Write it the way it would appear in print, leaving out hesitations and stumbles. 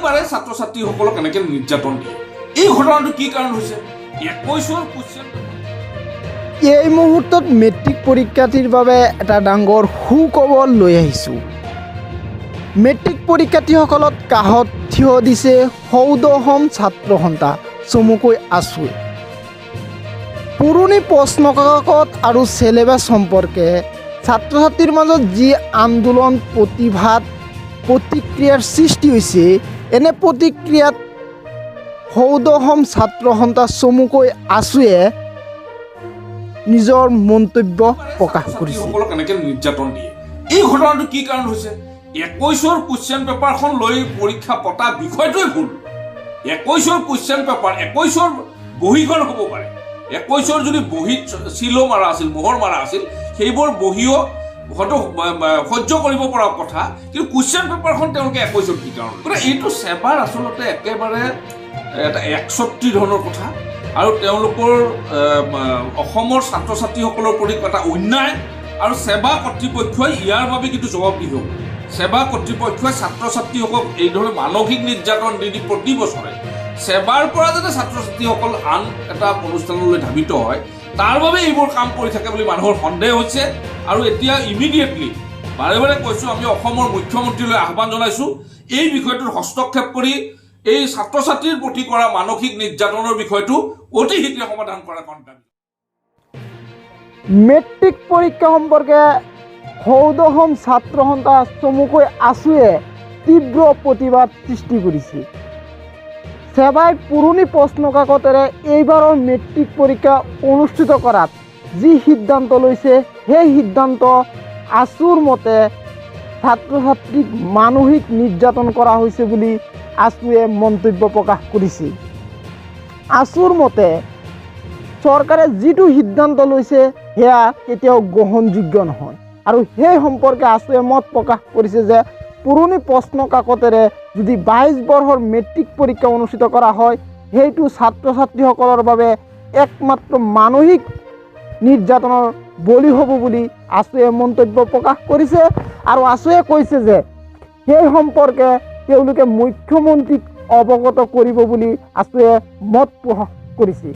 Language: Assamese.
বাৰে ছাত্ৰ ছাত্ৰীসকলক এনেকৈ নিৰ্যাতন দিয়ে। এই ঘটনাটো কি কাৰণ হৈছে? 21ৰ কুৱেশ্যন এই মুহূৰ্তত মেট্ৰিক পৰীক্ষাৰ্থীৰ বাবে এটা ডাঙৰ সুখবৰ লৈ আহিছোঁ। মেট্ৰিক পৰীক্ষাৰ্থীসকলক কাষত থিয় দিছে সৌদহম ছাত্ৰ সন্থা চমুকৈ আছুৱে। পুৰণি প্ৰশ্নকাকত আৰু চিলেবাছ সম্পৰ্কে ছাত্ৰ ছাত্ৰীৰ মাজত যি আন্দোলন প্ৰতিক্ৰিয়াৰ সৃষ্টি হৈছে, এনে প্ৰতিক্ৰিয়াত সৌদহম ছাত্ৰ সন্থা চমুকৈ আছুৱে নিজৰ মন্তব্য প্ৰকাশ কৰিছে। সকলক এনেকৈ নিৰ্যাতন দিয়ে। এই ঘটনাটো কি কাৰণ হৈছে? 21ৰ কুৱেশ্যন পেপাৰখন লৈ পৰীক্ষা পতা বিষয়টোৱে ভুল। 21ৰ কুৱেশ্যন পেপাৰ 21ৰ বহীখন হ'ব পাৰে। 21ৰ যদি বহীত চিলো মাৰা আছিল, মোহৰ মাৰা আছিল, সেইবোৰ বহীও হয়তো সহ্য কৰিব পৰা কথা, কিন্তু কুৱেশ্যন পেপাৰখন তেওঁলোকে 21ৰ কি কাৰণ? গতিকে এইটো চেবাৰ আচলতে একেবাৰে এটা একচত্ৰী ধৰণৰ কথা আৰু তেওঁলোকৰ অসমৰ ছাত্ৰ ছাত্ৰীসকলৰ প্ৰতি এটা অন্যায় আৰু সেৱা কৰ্তৃপক্ষই ইয়াৰ বাবে কিন্তু জবাবদিহি হ'ব। সেৱা কৰ্তৃপক্ষই ছাত্ৰ ছাত্ৰীসকলক এইধৰণে মানসিক নিৰ্যাতন দি প্ৰতি বছৰে সেৱাৰ পৰা যাতে ছাত্ৰ ছাত্ৰীসকল আন এটা অনুষ্ঠানলৈ ধাবিত হয়, তাৰ বাবে এইবোৰ কাম কৰি থাকে বুলি মানুহৰ সন্দেহ হৈছে। আৰু এতিয়া ইমিডিয়েটলি বাৰে বাৰে কৈছোঁ, আমি অসমৰ মুখ্যমন্ত্ৰীলৈ আহ্বান জনাইছোঁ, এই বিষয়টোত হস্তক্ষেপ কৰি এই ছাত্ৰ ছাত্ৰীৰ প্ৰতি কৰা মানসিক নিৰ্যাতনৰ বিষয়টো অতি শীঘ্ৰে সমাধান কৰাৰ দাবী। মেট্ৰিক পৰীক্ষা সম্পৰ্কে সৌদহম ছাত্ৰ সন্থা চমুকৈ আছুৱে তীব্ৰ প্ৰতিবাদ সৃষ্টি কৰিছে। সেৱাই পুৰণি প্ৰশ্নকাকতেৰে এইবাৰৰ মেট্ৰিক পৰীক্ষা অনুষ্ঠিত কৰাত যি সিদ্ধান্ত লৈছে, সেই সিদ্ধান্ত আছুৰ মতে ছাত্ৰ ছাত্ৰীক মানসিক নিৰ্যাতন কৰা হৈছে বুলি আছুৱে মন্তব্য প্ৰকাশ কৰিছে। আছুৰ মতে চৰকাৰে যিটো সিদ্ধান্ত লৈছে সেয়া কেতিয়াও গ্ৰহণযোগ্য নহয় আৰু সেই সম্পৰ্কে আছুৱে মত প্ৰকাশ কৰিছে যে পুৰণি প্ৰশ্ন কাকতেৰে যদি 22 বৰ্ষৰ মেট্ৰিক পৰীক্ষা অনুষ্ঠিত কৰা হয়, সেইটো ছাত্ৰ ছাত্ৰীসকলৰ বাবে একমাত্ৰ মানসিক নিৰ্যাতনৰ বলি হ'ব বুলি আছুৱে মন্তব্য প্ৰকাশ কৰিছে। আৰু আছুৱে কৈছে যে সেই সম্পৰ্কে তেওঁলোকে মুখ্যমন্ত্ৰীক অৱগত কৰিব বুলি আছুৱে মত প্ৰকাশ কৰিছে।